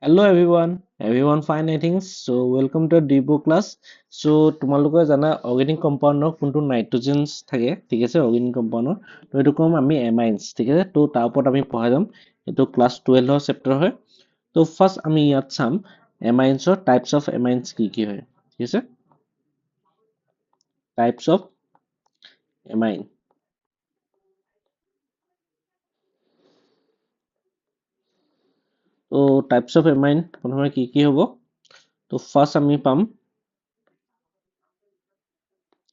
Hello everyone fine I think so welcome to Debo class so তোমালোকে জানা organic compound কোনটো nitrogens থাকে ঠিক আছে organic compound তো এটো কম আমি amines ঠিক আছে তো তাৰ ওপৰত আমি পঢ়াই যাম এটো ক্লাছ 12 ৰ চেপ্টাৰ হয় তো ফাৰ্স্ট আমি ইয়াত চাম amines ৰ টাইপস অফ amines কি হয় ঠিক আছে টাইপস অফ amine তো টাইপস অফ amine প্ৰথমে কি হ'ব তো ফাৰ্স্ট আমি পাম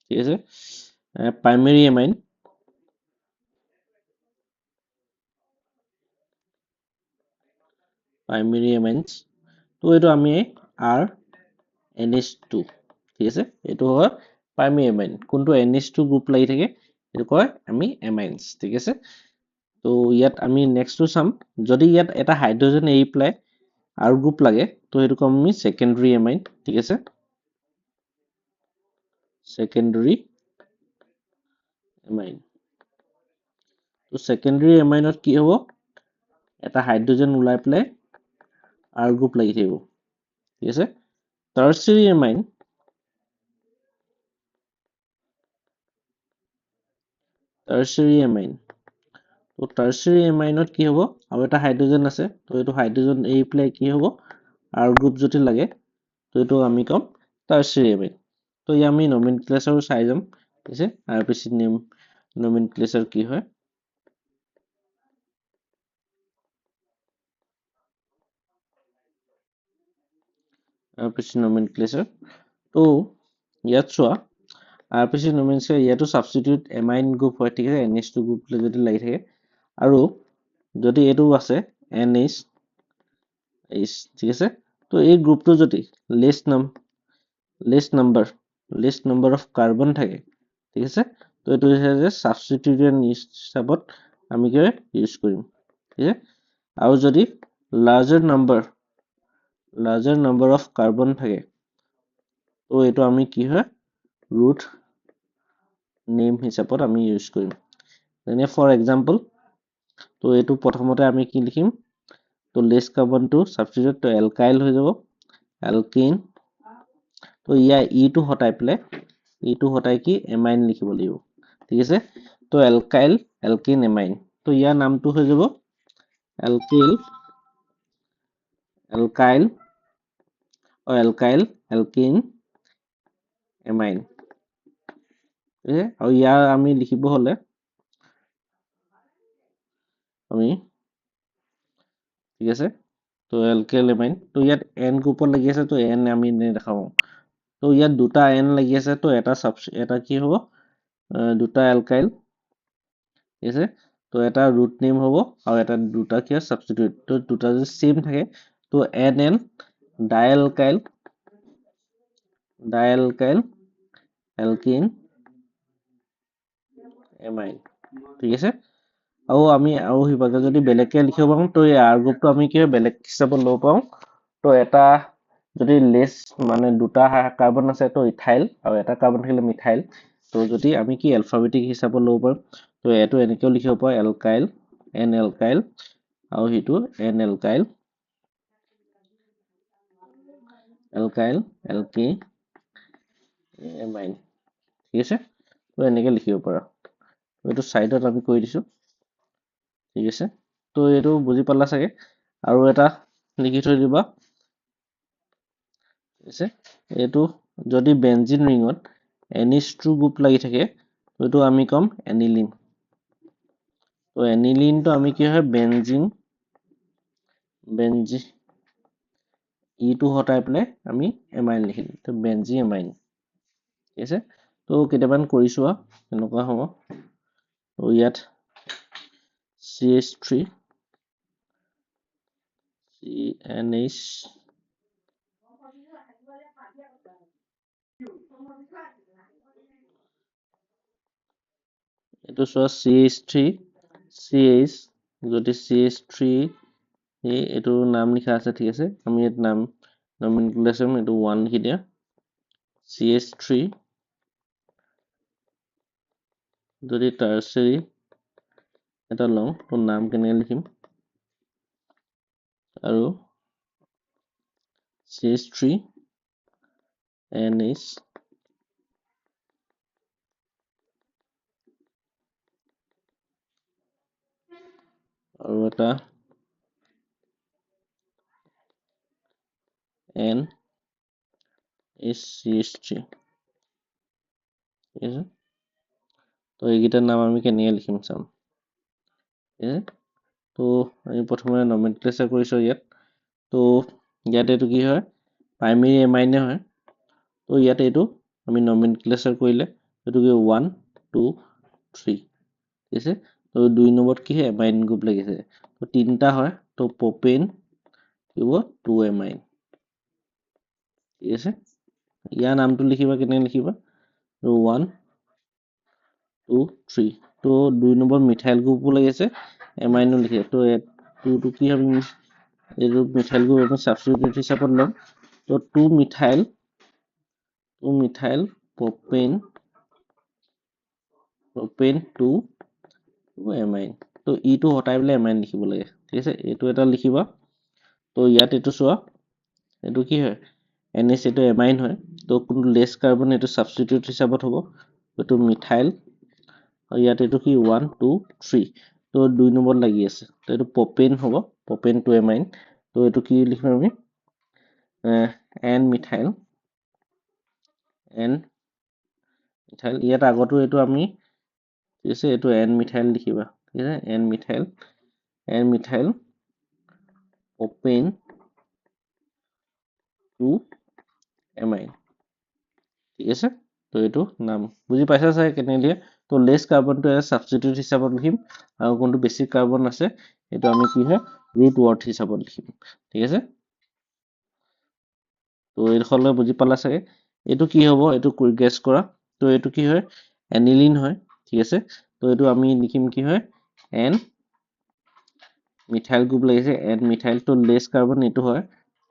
ঠিক আছে primary amine amines তো এইটো আমি R NH2 ঠিক আছে এইটো হয় প্ৰাইমেৰী এমাইন কোনটো NH2 গ্ৰুপ লাগি থাকে এইটো কয় আমি এমাইনছ ঠিক আছে তো ইয়াত আমি নেক্সটটো চাম যদি ইয়াত এটা হাইড্ৰজেন এৰি পেলাই আৰু গ্ৰুপ লাগে তো সেইটো কম আমি সেকেন্ডাৰী এমাইন ঠিক আছে সেকেন্ডাৰী এমাইন তো সেকেন্ডাৰী এমাইনত কি হ'ব এটা হাইড্ৰজেন ওলাই পেলাই আৰু গ্ৰুপ লাগি থাকিব ঠিক আছে টাৰ্চিয়াৰী এমাইন তো টাৰ্চিয়াৰী এমাইনত কি হ'ব আৰু এটা হাইড্ৰজেন আছে তো এইটো হাইড্ৰজেন এৰি পেলাই কি হ'ব আৰু গ্ৰুপ যদি লাগে তো এইটো আমি কম টাৰ্চিয়াৰী এমাইন তো ইয়াৰ আমি নমেনক্লেচাৰ চাই যাম ঠিক আছে RPC নেম নমেনক্লেচাৰ কি হয় RPC নমেনক্লেচাৰ তো ইয়াত চোৱা RPC নমেনক্লেচাৰ ইয়াতো সাবস্টিটিউট এমাইন গ্ৰুপ হয় ঠিক আছে NH2 গ্ৰুপ যদি লাগি থাকে আৰু যদি এইটো আছে NH ঠিক আছে তো এই গ্ৰুপটো যদি লিষ্ট নাম্বাৰ অফ কাৰ্বন থাকে ঠিক আছে তো এইটো হৈছে সাবস্টিটিউটেড হিচাপত আমি কি ইউজ কৰিম ঠিক আছে আৰু যদি লাৰ্জাৰ নাম্বাৰ অফ কাৰ্বন থাকে তো এইটো আমি কি হয় ৰুট নেম হিচাপত আমি ইউজ কৰিম যেনে ফৰ এক্সাম্পল তো এইটো প্ৰথমতে আমি কি লিখিম তো লেছ কাৰ্বনটো সাবস্টিটিউট তো এলকাইল হৈ যাব এলকিন তো ইয়াৰ ইটো হটাই কি এমাইন লিখিব লাগিব ঠিক আছে তো এলকিন এমাইন তো ইয়াৰ নামটো হৈ যাব এলকাইল এলকিন এমাইন আৰু ইয়াৰ আমি লিখিব হলে আমি ঠিক আছে তো এলকাইল এমাইন তো ইয়াত এন গ্ৰুপত লাগি আছে তো এন আমি দেখাও তো ইয়াত দুটা এন লাগি আছে তো এটা কি হ'ব দুটা এলকাইল ঠিক আছে তো এটা ৰুট নেম হ'ব আৰু এটা দুটা কি সাবস্টিটিউট তো দুটা যদি সেম থাকে তো এন ডাইএলকাইল এলকিন এমাইন ঠিক আছে আৰু হিবাগে যদি বেলেগকে লিখিব পাৰোঁ তো এই আৰ গ্ৰুপটো আমি কি বেলেগ হিচাপত ল'ব পাৰোঁ তো এটা যদি লেছ মানে দুটা কাৰ্বন আছে তো ইথাইল আৰু এটা কাৰ্বন থাকিলে মিথাইল তো যদি আমি কি এলফাবেটিক হিচাপত ল'ব পাৰোঁ তো এইটো এনেকেও লিখিব পাৰোঁ এলকাইল আৰু সেইটো এন এলকাইল এলকি এমাইন ঠিক আছে তো এনেকে লিখিব পাৰা এইটো সাইডত আমি কৰি দিছো ঠিক আছে তো এইটো বুজি পালা চাগে আৰু এটা লিখি থৈ দিবা ঠিক আছে এইটো যদি বেনজিন ৰিঙত NH2 গ্ৰুপ লাগি থাকে তো এইটো আমি কম এনিলিন তো এনিলিনটো আমি কি হয় বেনজিন ইটো হটাই পেলাই আমি এমাইন লিখিম তো বেনজি এমাইন ঠিক আছে তো কেইটামান কৰি চোৱা এনেকুৱা হ'ব তো ইয়াত CH3 CNH এইটো চোৱা CH3 CH যদি CH3 এইটো নাম লিখা আছে ঠিক আছে আমি ইয়াত নাম নমেনক্লেচাৰ এইটো 1 লিখি দিয়া CH3 যদি টাৰ্চিয়াৰী এটা লওঁ তো নাম কেনেকৈ লিখিম আৰু CH3 NH আৰু এটা NHCH3 ঠিক আছে তো এইকেইটাৰ নাম আমি কেনেকৈ লিখিম চাম ঠিক আছে তো আমি প্ৰথমে নমেনক্লেচাৰ কৰিছোঁ ইয়াত তো ইয়াত এইটো কি হয় প্ৰাইমেৰী এমাইনে হয় তো ইয়াত এইটো আমি নমেনক্লেচাৰ কৰিলে এইটো কি 1 2 3 ঠিক আছে তো 2 নম্বৰত কি হয় এমাইন গ্ৰুপ লাগিছে তো তিনিটা হয় তো প্ৰপেন কি হ'ব 2 এমাইন ঠিক আছে ইয়াৰ নামটো লিখিবা কেনেকৈ লিখিবা তো 1 2 3 তো 2 নম্বৰ মিথাইল গ্ৰুপো লাগিছে এমাইনো লিখে তো 2 টো কি আমি এইটো মিথাইল গ্ৰুপ আমি সাবস্টিটিউট হিচাপত ল'ম তো 2 মিথাইল propane 2 এমাইন তো ইটো হটাই পেলাই এমাইন লিখিব লাগে ঠিক আছে এইটো এটা লিখিবা তো ইয়াত এইটো চোৱা এইটো কি হয় NH এইটো এমাইন হয় তো কোনটো লেছ কাৰ্বন এইটো সাবস্টিটিউট হিচাপত হ'ব এইটো মিথাইল আৰু ইয়াত এইটো কি 1 2 3 তো 2 নম্বৰত লাগি আছে তো এইটো প্ৰপেন হ'ব প্ৰপেন 2 এমাইন তো এইটো কি লিখিম আমি N মিথাইল ইয়াত আগতো এইটো আমি ঠিক আছে এইটো N মিথাইল লিখিবা ঠিক আছে N মিথাইল প্ৰপেন 2 এমাইন ঠিক আছে তো এইটো নাম বুজি পাইছা চাগে কেনেকৈ দিয়ে তো লেছ কাৰ্বনটো সাবস্টিটিউট হিচাপত লিখিম আৰু কোনটো বেছি কাৰ্বন আছে এইটো আমি কি হয় ৰুট ৱৰ্থ হিচাপত লিখিম ঠিক আছে তো এইডোখৰলৈ বুজি পালা চাগে এইটো কি হ'ব এইটো গেছ কৰা তো এইটো কি হয় এনিলিন হয় ঠিক আছে তো এইটো আমি লিখিম কি হয় N মিথাইল গ্ৰুপ লাগিছে N মিথাইল তো লেছ কাৰ্বন এইটো হয়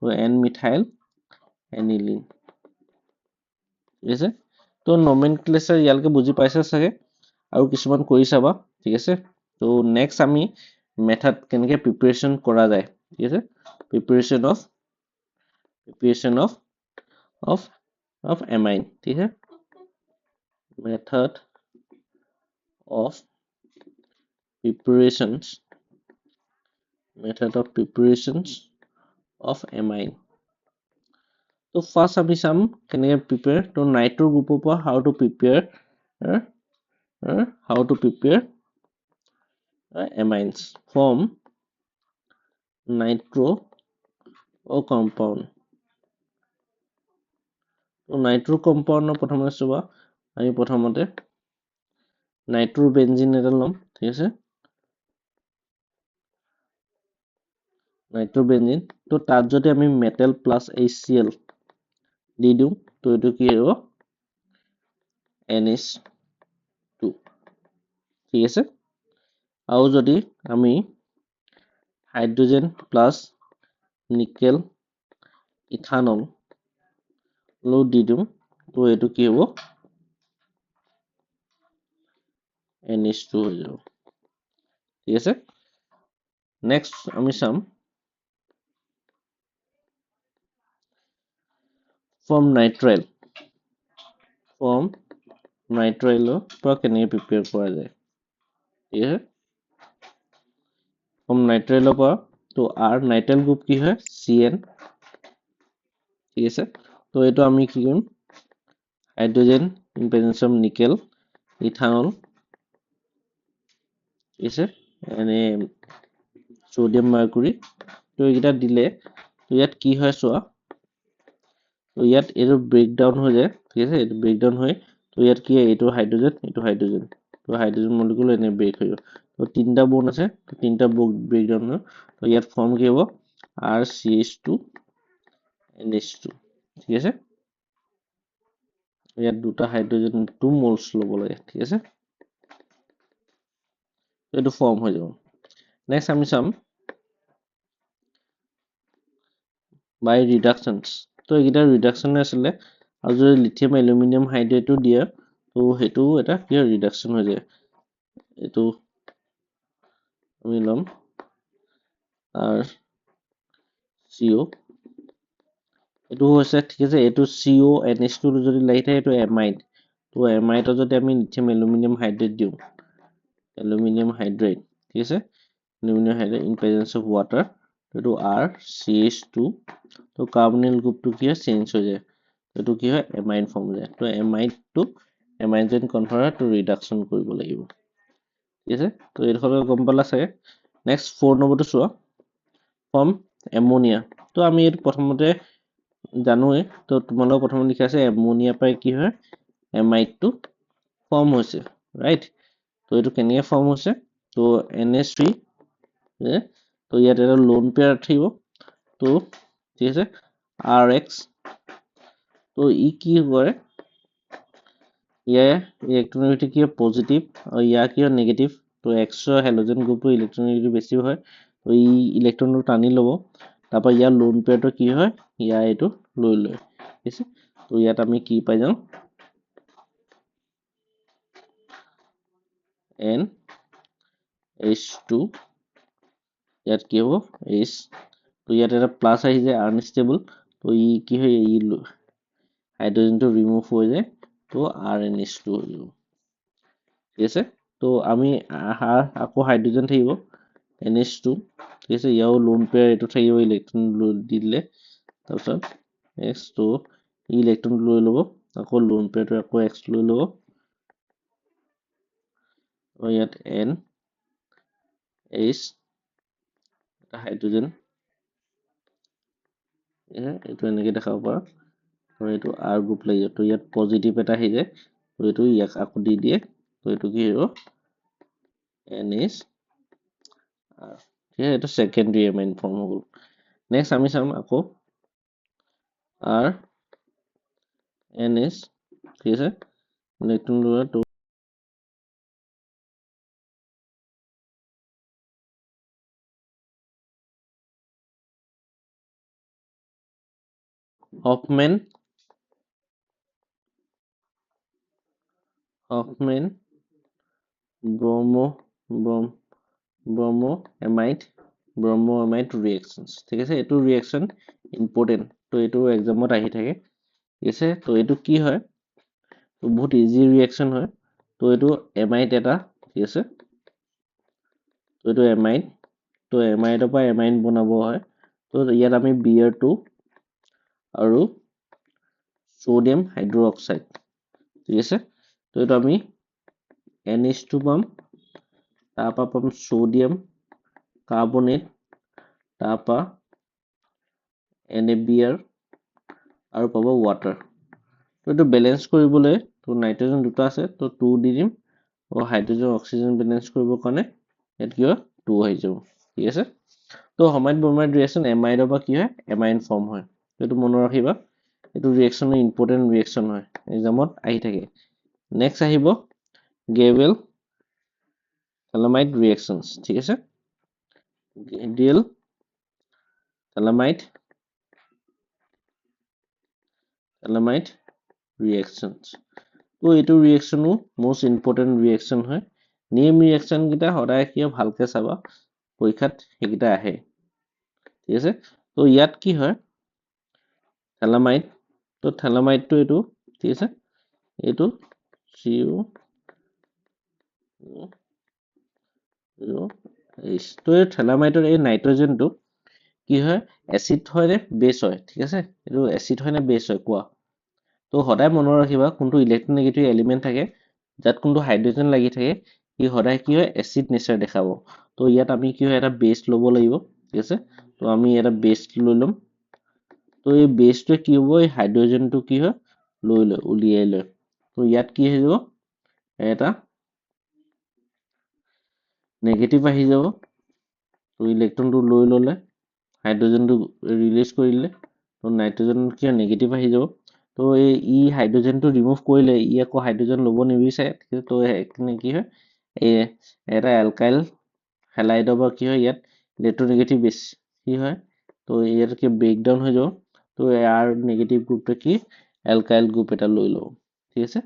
তো N মিথাইল এনিলিন ঠিক আছে তো নমেনক্লেচাৰ ইয়ালৈকে বুজি পাইছা চাগে আৰু কিছুমান কৰি চাবা ঠিক আছে তো নেক্সট আমি মেথড কেনেকৈ প্ৰিপাৰেশ্যন কৰা যায় ঠিক আছে প্ৰিপাৰেশ্যন অফ এমাইন ঠিক আছে মেথড অফ প্ৰিপাৰেশ্যনছ অফ এমাইন তো ফাৰ্ষ্ট আমি চাম কেনেকৈ প্ৰিপেয়াৰ তো নাইট্ৰ গ্ৰুপৰ পৰা how to prepare amines from nitro compound তো নাইট্ৰো কম্পাউণ্ডৰ প্ৰথমতে চোৱা আমি প্ৰথমতে নাইট্ৰোবেনজিন এটা ল'ম ঠিক আছে নাইট্ৰোবেনজিন তো তাত যদি আমি মেটেল প্লাছ HCl দি দিওঁ তো এইটো কি হ'ব NH2 ঠিক আছে আৰু যদি আমি হাইড্ৰোজেন প্লাছ নিকেল ইথানল দি দিওঁ তো এইটো কি হ'ব NH2 হৈ যাব ঠিক আছে নেক্সট আমি চাম from nitrile পৰা কেনেকৈ প্ৰিপেয়াৰ কৰা যায় ঠিক আছে from nitrile পৰা তো R নাইট্ৰাইল গ্ৰুপ কি হয় CN ঠিক আছে তো এইটো আমি কি কৰিম hydrogen in presence of nickel ethanol ঠিক আছে এনে সোডিয়াম মাৰ্কুৰী তো এইকেইটা দিলে তো ইয়াত কি হয় চোৱা তো ইয়াত এইটো ব্ৰেকডাউন হৈ যায় ঠিক আছে এইটো ব্ৰেকডাউন হৈ তো ইয়াত কি হয় এইটো হাইড্ৰোজেন তো হাইড্ৰোজেন মলিকুল এনে ব্ৰেক হৈ গ'ল তো তিনিটা বন্ড আছে তিনিটা ব্ৰেকডাউন হয় তো ইয়াত ফৰ্ম কি হ'ব RCH2 NH2 ঠিক আছে ইয়াত দুটা হাইড্ৰোজেন 2 মোলছ ল'ব লাগে ঠিক আছে এইটো ফৰ্ম হৈ যাব নেক্সট আমি চাম বাই ৰিডাকশ্যনছ তো এইকেইটা ৰিডাকশ্যনে আছিলে আৰু যদি লিথিয়াম এলুমিনিয়াম হাইড্ৰেটো দিয়ে তো সেইটো এটা কি হয় ৰিডাকশ্যন হৈ যায় এইটো আমি ল'ম আৰু CO এইটো হৈছে ঠিক আছে এইটো CONH2 যদি লাগি থাকে এইটো এমাইড তো এমাইডত যদি আমি লিথিয়াম এলুমিনিয়াম হাইড্ৰেট দিওঁ এলুমিনিয়াম হাইড্ৰেট ঠিক আছে aluminium hydrate in presence of water এইটো RCH2 তো কাৰ্বনিল গ্ৰুপটো কি হয় চেঞ্জ হৈ যায় এইটো কি হয় এমাইড ফৰ্ম যায় তো এমাইডটো এমাইডেন কনভাৰ্টাৰ তো ৰিডাকচন কৰিব লাগিব ঠিক আছে তো এইটো গম পালা চাগে নেক্সট 4 নম্বৰটো চোৱা ফৰ্ম এমোনিয়া তো আমি এইটো প্ৰথমতে জানোৱে তো তোমালোকৰ প্ৰথমতে লিখা আছে এমোনিয়া পাই কি হয় এমাইডটো ফৰ্ম হৈছে ৰাইট তো এইটো কেনেকৈ ফৰ্ম হৈছে তো NH3 তো ইয়াত এটা লোন পেয়াৰ থাকিব তো ঠিক আছে RX তো ই কি কৰে ইয়াৰ ইলেক্ট্ৰনিগেটিভ কি হয় পজিটিভ আৰু ইয়াৰ কি হয় নেগেটিভ তো এক্সৰ হেলোজেন গ্ৰুপটো ইলেক্ট্ৰনিগেটিভ বেছি হয় তো ই ইলেক্ট্ৰনটো টানি ল'ব তাৰপৰা ইয়াৰ লোন পেয়াৰটো কি হয় ইয়াৰ এইটো লৈ লয় ঠিক আছে তো ইয়াত আমি কি পাই যাওঁ NH2 ইয়াত কি হ'ব H তো ইয়াত এটা প্লাছ আহি যায় আনষ্টেবল তো ই কি হয় ই হাইড্ৰজেনটো ৰিমুভ হৈ যায় তো RNH2 হৈ যাব ঠিক আছে তো আমি আকৌ হাইড্ৰজেন থাকিব NH2 ঠিক আছে ইয়াৰো লোন পেয়াৰ এইটো থাকিব ইলেক্ট্ৰন দি দিলে তাৰপিছত নেক্সট তো ই ইলেক্ট্ৰন লৈ ল'ব আকৌ লোন পেয়াৰটো আকৌ X লৈ ল'ব আৰু ইয়াত NH এটা হাইড্ৰজেন এইটো এনেকৈ দেখাব পাৰা আৰু এইটো R গ্ৰুপ লাগি যায় তো ইয়াত পজিটিভ এটা আহি যায় তো এইটো ইয়াক আকৌ দি দিয়ে তো এইটো কি হ'ব NH ঠিক আছে এইটো সেকেন্ডাৰী এমাইন ফৰ্ম হৈ গ'ল নেক্সট আমি চাম আকৌ RNH ঠিক আছে ইলেক্ট্ৰন লোৱা তো হফমেন ব্ৰমো এমাইড ৰিয়েকশ্যনছ ঠিক আছে এইটো ৰিয়েকশ্যন ইম্পৰ্টেণ্ট তো এইটো এক্সামত আহি থাকে ঠিক আছে তো এইটো কি হয় তো বহুত ইজি ৰিয়েকশ্যন হয় তো এইটো এমাইড এটা ঠিক আছে তো এইটো এমাইড তো এমাইডৰ পৰা এমাইন বনাব হয় তো ইয়াত আমি BR2 আৰু সোডিয়াম হাইড্ৰক্সাইড ঠিক আছে তো এইটো আমি NH2 পাম তাৰপৰা পাম সোডিয়াম কাৰ্বনেট তাৰপৰা NaBr আৰু পাব ৱাটাৰ তো এইটো বেলেঞ্চ কৰিবলৈ তো নাইট্ৰজেন দুটা আছে তো 2 দি দিম আৰু হাইড্ৰজেন অক্সিজেন বেলেঞ্চ কৰিবৰ কাৰণে ইয়াত কি হয় 2 আহি যাব ঠিক আছে তো হমাইড ব্ৰমাইড ৰিয়েকশ্যন এমাইডৰ পৰা কি হয় এমাইন ফৰ্ম হয় এইটো মনত ৰাখিবা এইটো ৰিয়েকশ্যনৰ ইম্পৰ্টেণ্ট ৰিয়েকশ্যন হয় এক্সামত আহি থাকে নেক্সট আহিব গেবেল থালামাইড ৰিয়েকশ্যনছ ঠিক আছে গেডিয়েল থালামাইড ৰিয়েকশ্যনছ তো এইটো ৰিয়েকশ্যনো most important ৰিয়েকশ্যন হয় নেম ৰিয়েকশ্যন কেইটা সদায় কি ভালকে চাবা পৰীক্ষাত সেইকেইটা আহে ঠিক আছে তো ইয়াত কি হয় থালামাইড তো থালামাইডটো এইটো ঠিক আছে এইটো CO তো এই থালামাইডৰ এই নাইট্ৰজেনটো কি হয় এচিড হয় নে বেছ হয় ঠিক আছে এইটো এচিড হয় নে বেছ হয় কোৱা তো সদায় মনত ৰাখিবা কোনটো ইলেক্ট্ৰনেগেটিভ এলিমেণ্ট থাকে যাত কোনটো হাইড্ৰজেন লাগি থাকে ই সদায় কি হয় এচিড নেচাৰ দেখাব তো ইয়াত আমি কি হয় এটা বেছ ল'ব লাগিব ঠিক আছে তো আমি এটা বেছ লৈ ল'ম তো এই বেছটোৱে কি হ'ব এই হাইড্ৰজেনটো কি হয় লৈ লয় উলিয়াই লয় তো ইয়াত কি হৈ যাব এটা নেগেটিভ আহি যাব তো ইলেক্ট্ৰনটো লৈ ল'লে হাইড্ৰজেনটো ৰিলিজ কৰি দিলে তো নাইট্ৰজেন কি হয় নেগেটিভ আহি যাব তো এই ই হাইড্ৰজেনটো ৰিমুভ কৰিলে ই আকৌ হাইড্ৰজেন ল'ব নিবিচাৰে তো সেইখিনি কি হয় এই এটা এলকাইল হেলাইডৰ পৰা কি হয় ইয়াত ইলেক্ট্ৰনেগেটিভ বেছি হয় তো ইয়াত কি ব্ৰেকডাউন হৈ যাব তো ইয়াৰ নেগেটিভ গ্ৰুপটো কি এলকাইল গ্ৰুপ এটা লৈ ল'ব ঠিক আছে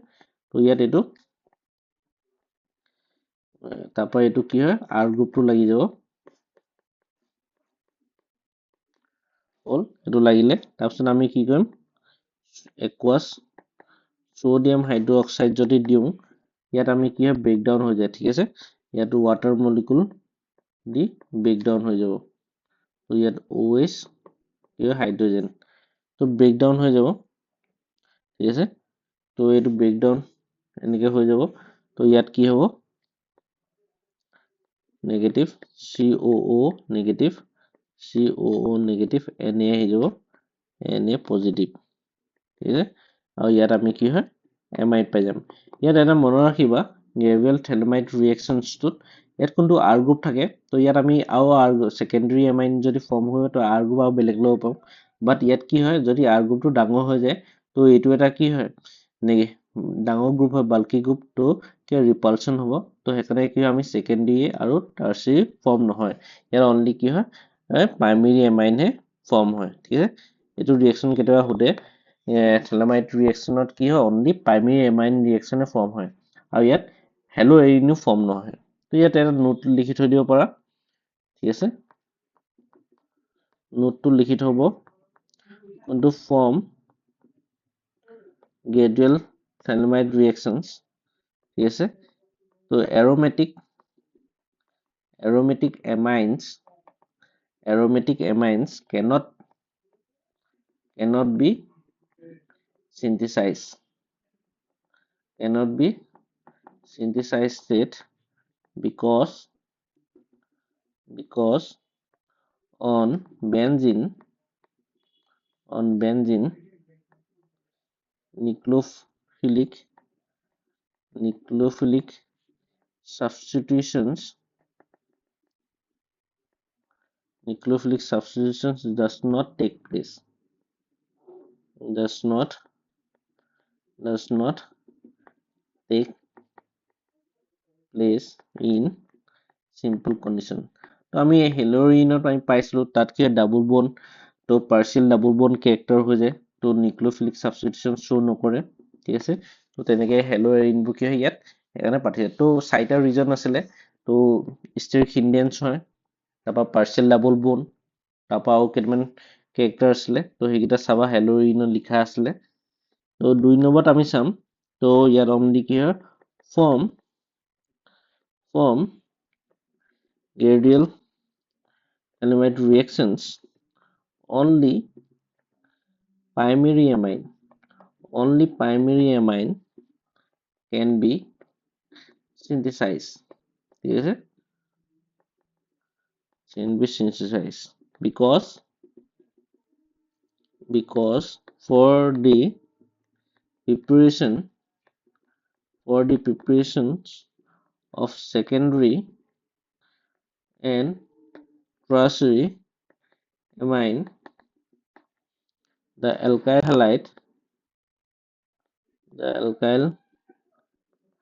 তো ইয়াত এইটো তাৰপৰা এইটো কি হয় আৰ গ্ৰুপটো লাগি যাব হ'ল এইটো লাগিলে তাৰপিছত আমি কি কৰিম aqueous sodium hydroxide যদি দিওঁ ইয়াত আমি কি হয় ব্ৰেকডাউন হৈ যায় ঠিক আছে ইয়াতো water molecule দি ব্ৰেকডাউন হৈ যাব তো ইয়াত OH কি হয় হাইড্ৰোজেন তো ব্ৰেকডাউন হৈ যাব ঠিক আছে তো এইটো ব্ৰেকডাউন এনেকৈ হৈ যাব তো ইয়াত কি হ'ব negative COO negative COO negative Na আহি যাব Na পজিটিভ ঠিক আছে আৰু ইয়াত আমি কি হয় এমাইড পাই যাম ইয়াত এটা মনত ৰাখিবা গ্ৰেভিয়েল থেলমাইড ৰিয়েকশ্যনছটোত ইয়াত কোনটো R গ্ৰুপ থাকে তো ইয়াত আমি আৰু সেকেন্ডাৰী এমাইন যদি ফৰ্ম হয় তো R গ্ৰুপ আৰু বেলেগ ল'ব পাম বাট ইয়াত কি হয় যদি R গ্ৰুপটো ডাঙৰ হৈ যায় তো এইটো এটা কি হয় ডাঙৰ গ্ৰুপ হয় বাল্কি গ্ৰুপ তো কি ৰিপালচন হ'ব তো সেইকাৰণে কি হয় আমি সেকেন্ডাৰী আৰু টাৰ্চিয়াৰী ফৰ্ম নহয় ইয়াত অনলি কি হয় প্ৰাইমেৰী এমাইনহে ফৰ্ম হয় ঠিক আছে এইটো ৰিয়েকশ্যন কেতিয়াবা সোধে থেলামাইড ৰিয়েকশ্যনত কি হয় অনলি প্ৰাইমেৰী এমাইন ৰিয়েকশ্যনে ফৰ্ম হয় আৰু ইয়াত হেলো এৰিনো ফৰ্ম নহয় তো ইয়াত এটা নোট লিখি থৈ দিব পাৰা ঠিক আছে নোটটো লিখি থব কোনটো ফৰ্ম গ্ৰেডুৱেল থেলামাইড ৰিয়েকশ্যনছ ঠিক আছে তো aromatic amines cannot be synthesized because on benzene nucleophilic substitutions does not take place in simple condition তো আমি হেলোৰিনত আমি পাইছিলো তাত কি ডাবল বন্ড তো পাৰ্চিয়েল ডাবল বন্ড কেৰেক্টাৰ হৈ যায় তো নিউক্লিওফিলিক সাবস্টিটিউশন শো নকৰে ঠিক আছে তো তেনেকৈ হেলোৰিনবোৰ কি হয় ইয়াত সেইকাৰণে পাঠিছে তো চাৰিটা ৰিজন আছিলে তো ষ্টেৰিক হিন্ডেন্স হয় তাৰপৰা পাৰ্চিয়েল ডাবল বন্ড তাৰপৰা আৰু কেইটামান কেৰেক্টাৰ আছিলে তো সেইকেইটা চাবা হেলোৰিনত লিখা আছিলে তো 2 নম্বৰত আমি চাম তো ইয়াত অনলি কি হয় form gradual amide reactions only primary amine can be synthesized ঠিক আছে because for the preparations of secondary and tertiary amine the alkyl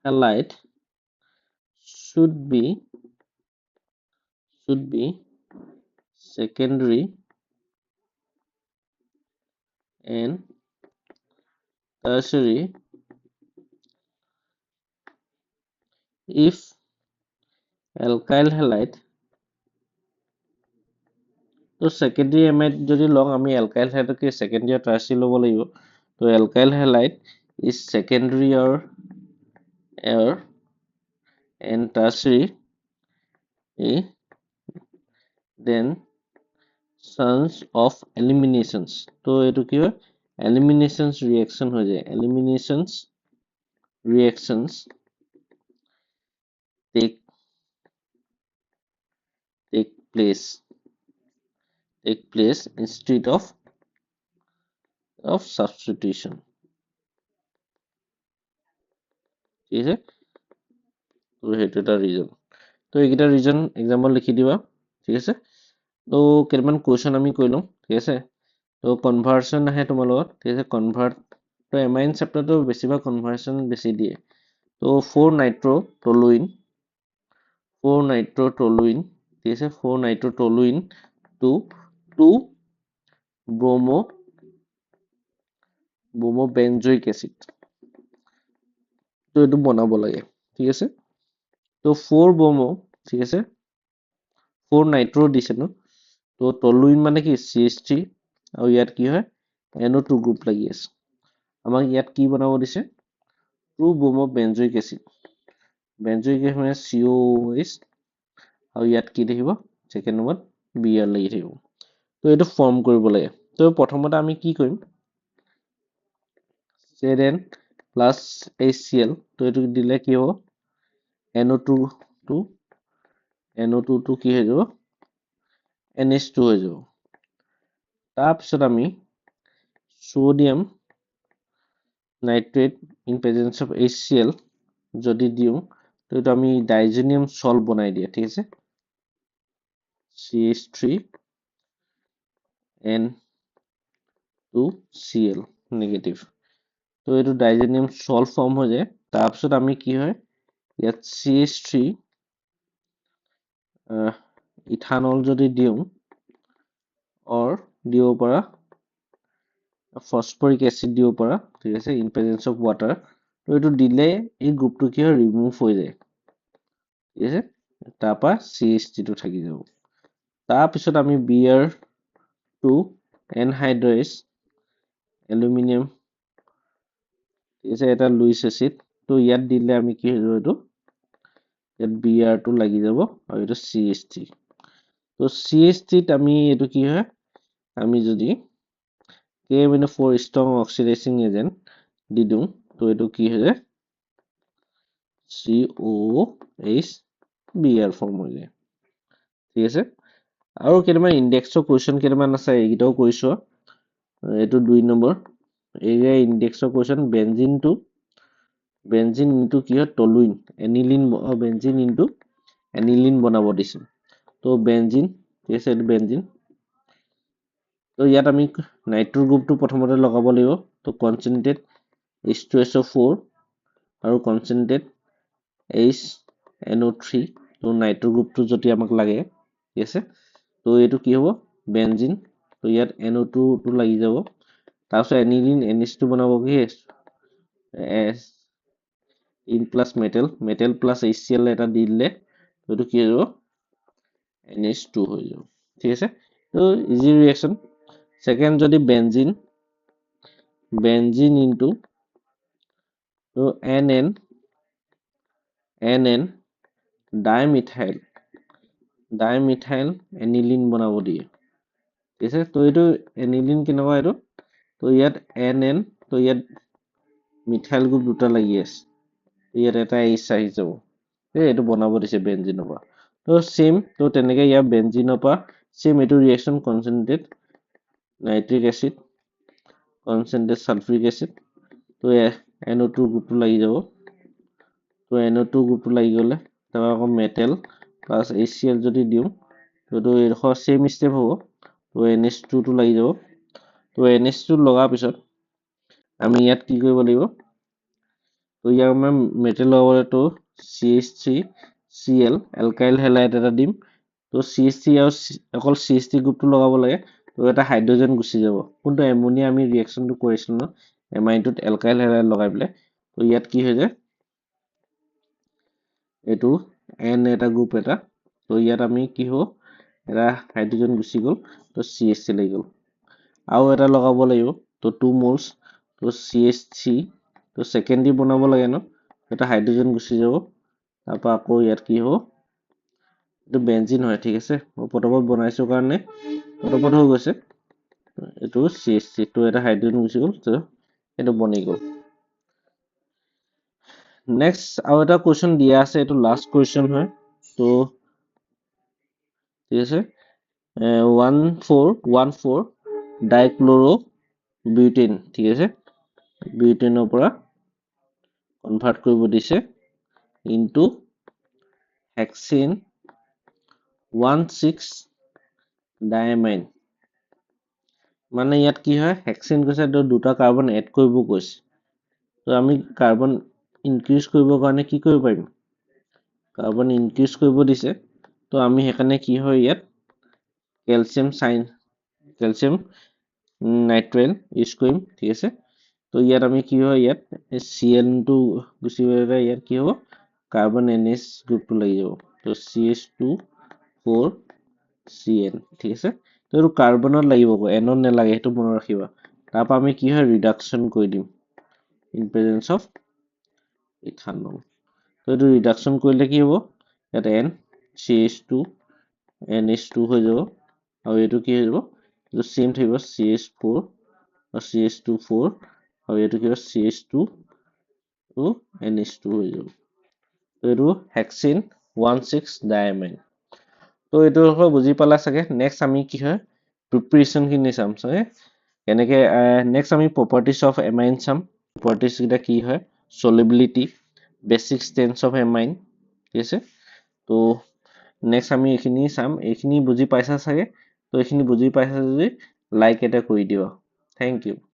halide should be secondary and tertiary if alkyl halide তো secondary amide যদি লং আমি alkyl হাইড্ৰকে secondary আৰু tertiary ল'ব লাগিব তো alkyl highlight is secondary or and tertiary then sons of eliminations তো এইটো কি হয় eliminations reaction হৈ যায় reactions take place instead of substitution ঠিক আছে তো সেইটো এটা ৰিজন তো এইকেইটা ৰিজন এক্সাম্পল লিখি দিবা ঠিক আছে তো কেইটামান কুৱেশ্যন আমি কৰি লওঁ ঠিক আছে তো কনভাৰ্সন আহে তোমাৰ লগত ঠিক আছে কনভাৰ্ট তো এমাইন চেপ্টাৰটো বেছিভাগ কনভাৰ্সন বেছি দিয়ে তো 4 নাইট্ৰ'টলুইন ঠিক আছে 4 নাইট্ৰ'টলুইন to 2 ব্ৰোমোবেনজোইক এসিড তো এইটো বনাব লাগে ঠিক আছে তো 4 ব্ৰোমো ঠিক আছে 4 নাইট্ৰো দিছে ন তো টলুইন মানে কি CH3 আৰু ইয়াত কি হয় NO2 গ্ৰুপ লাগি আছে আমাক ইয়াত কি বনাব দিছে 2 bromo benzoic acid মানে COOH আৰু ইয়াত কি থাকিব second নম্বৰত Br লাগি থাকিব তো এইটো ফৰ্ম কৰিব লাগে তো প্ৰথমতে আমি কি কৰিম Zn plus HCl তো এইটো দিলে কি হ'ব NO2 টো কি হৈ যাব NH2 হৈ যাব তাৰপিছত আমি sodium nitrate in presence of HCl যদি দিও তো এইটো আমি ডাইজেনিয়াম সল্ট বনাই দিয়ে ঠিক আছে CH3N2Cl নেগেটিভ তো এইটো ডাইজেনিয়াম সল্ট ফৰ্ম হৈ যায় তাৰপিছত আমি কি হয় ইয়াত CH3 ইথানল যদি দিও or দিব পৰা ফসফৰিক এসিড দিব পৰা ঠিক আছে ইন প্ৰেজেন্স অফ ওয়াটাৰ তো এইটো দিলে এই গ্ৰুপটো কি হয় ৰিমুভ হৈ যায় ঠিক আছে তাৰপা CH3 টো থাকি যাব তাৰপিছত আমি Br2 anhydrous aluminium ঠিক আছে এটা লুইস এসিড তো ইয়াত দিলে আমি কি হৈ যাব এইটো ইয়াত Br2 লাগি যাব আৰু এইটো CH3 তো CH3 ত আমি এইটো কি হয় আমি যদি K-4 strong oxidizing agent দি দিওঁ তো এইটো কি হৈ যায় COOH ফৰ্ম হৈ যায় ঠিক আছে আৰু কেইটামান ইনডেক্সৰ কোৱেশ্চন কেইটামান আছে এইকেইটাও কৰিছো এইটো 2 নম্বৰ এৰিয়া ইনডেক্সৰ কোৱেশ্চন বেনজিন ইনটু কি হয় toluene aniline benzene into aniline বনাব দিছে তো বেনজিন ঠিক আছে এইটো বেনজিন তো ইয়াত আমি নাইট্ৰো গ্ৰুপটো প্ৰথমতে লগাব লাগিব তো কনচেন্ট্ৰেট H2SO4 আৰু কনচেন্ট্ৰেট HNO3 তো নাইট্ৰো গ্ৰুপটো যদি আমাক লাগে ঠিক আছে তো এইটো কি হ'ব বেনজিন তো ইয়াত NO2 টো লাগি যাব তাৰপিছত এনিলিন NH2 বনাব কি S in plus metal plus HCl এটা দি দিলে এইটো কি হৈ যাব NH2 হৈ যাব ঠিক আছে তো ইজি ৰিঅ্যাকশন সেকেন্ড যদি বেনজিন ইনটু তো NN ডাইমিথাইল এনিলিন বনাব দিয়ে ঠিক আছে তো এইটো এনিলিন কেনেকুৱা এইটো তো ইয়াত NN তো ইয়াত মিথাইল গ্ৰুপ দুটা লাগি আছে ইয়াত এটা H আহি যাব এইটো বনাব দিছে বেনজিনৰ পৰা তো সেম তো তেনেকৈ ইয়াৰ বেনজিনৰ পৰা সেম এইটো reaction concentrate nitric acid concentrate sulphuric acid তো NO2 গ্রুপটো লাগি যাব তো NO2 গ্রুপটো লাগি গলে তারপর আকৌ মেটেল প্লাস HCl যদি দিও তো এডোখৰ সেম স্টেপ হ'ব তো NH2 টো লাগি যাব তো NH2 লগাৰ পিছত আমি ইয়াত কি কৰিব লাগিব তো ইয়াৰ মই মেটেল লগাবলে তো CH3Cl এলকাইল হ্যালাইড এটা দিম তো CH3 আৰু অকল CH3 গ্ৰুপটো লগাব লাগে তো এটা হাইড্ৰোজেন গুচি যাব কিন্তু এমোনিয়া আমি ৰিঅ্যাকশনটো কৰিছিল ন এমাইনটোত এলকাইল হ্যালাইড লগাই পেলাই তো ইয়াত কি হৈ যায় এটো N এটা গ্ৰুপ এটা তো ইয়াত আমি কি হ'ব এটা হাইড্ৰোজেন গুচি গল তো CH3 লাগি গল আৰু এটা লগাব লাগিব তো 2 মোলস তো CH3 তো সেকেন্ডলি বনাব লাগে ন এটা হাইড্ৰোজেন গুচি যাব তাৰপা আকৌ ইয়াত কি হ'ব এটো বেনজিন হয় ঠিক আছে মই পটপট বনাইছো কাৰণে পটপট হৈ গৈছে এটো CH3 তো এটা হাইড্ৰোজেন গুচি গল তো এটো বনি গল নেক্সট আৰু এটা কোৱেশ্চন দিয়া আছে এটো লাষ্ট কোৱেশ্চন হয় তো ঠিক আছে 1414 ডাইক্লোৰো বিউটেন ঠিক আছে বিউটেনৰ পৰা কনভাৰ্ট কৰিব দিছে ইনটু হেক্সেন 16 ডায়ামাইন মানে ইয়াত কি হয় হেক্সেন কৈছে দুটা কাৰ্বন এড কৰিব কৈছে তো আমি কাৰ্বন ইনক্ৰিজ কৰিব কাৰণে কি কৰিব পাৰিম কাৰ্বন ইনক্ৰিজ কৰিব দিছে তো আমি হেকানে কি হয় ইয়াত ক্যালসিয়াম নাইট্ৰেল ইউজ কৰিম ঠিক আছে তো ইয়াত আমি কি হয় ইয়াত Cl টো গুচি গলে ইয়াত কি হ'ব কাৰ্বন NH গ্ৰুপটো লাগি যাব তো CH2 4 Cn ঠিক আছে তো এইটো কাৰ্বনত লাগিব এনত নালাগে সেইটো মনত ৰাখিবা তাৰপৰা আমি কি হয় ৰিডাকশ্যন কৰি দিম ইন প্ৰেজেন্স অফ ইথানল তো এইটো ৰিডাকশ্যন কৰিলে কি হ'ব ইয়াত N CH2 NH2 হৈ যাব আৰু এইটো কি হৈ যাব এইটো চেম থাকিব CH4 আৰু CH24 আৰু এইটো কি হ'ব CH2 to NH2 হৈ যাব তো এইটো হেক্সিন 16 ডায়ামাইন তো এইটো বুজি পালা চাগে নেক্সট আমি কি হয় প্ৰিপাৰেচন খিনি চাম চাগে এনেকে নেক্সট আমি প্ৰপাৰ্টিজ অফ এমাইন চাম প্ৰপাৰ্টিজ কিটা কি হয় solubility basic tense of amine ঠিক আছে তো নেক্সট আমি এইখিনি চাম এইখিনি বুজি পাইছা চাগে তো এইখিনি বুজি পাইছা যদি লাইক এটা কৰি দিবা থ্যাংক ইউ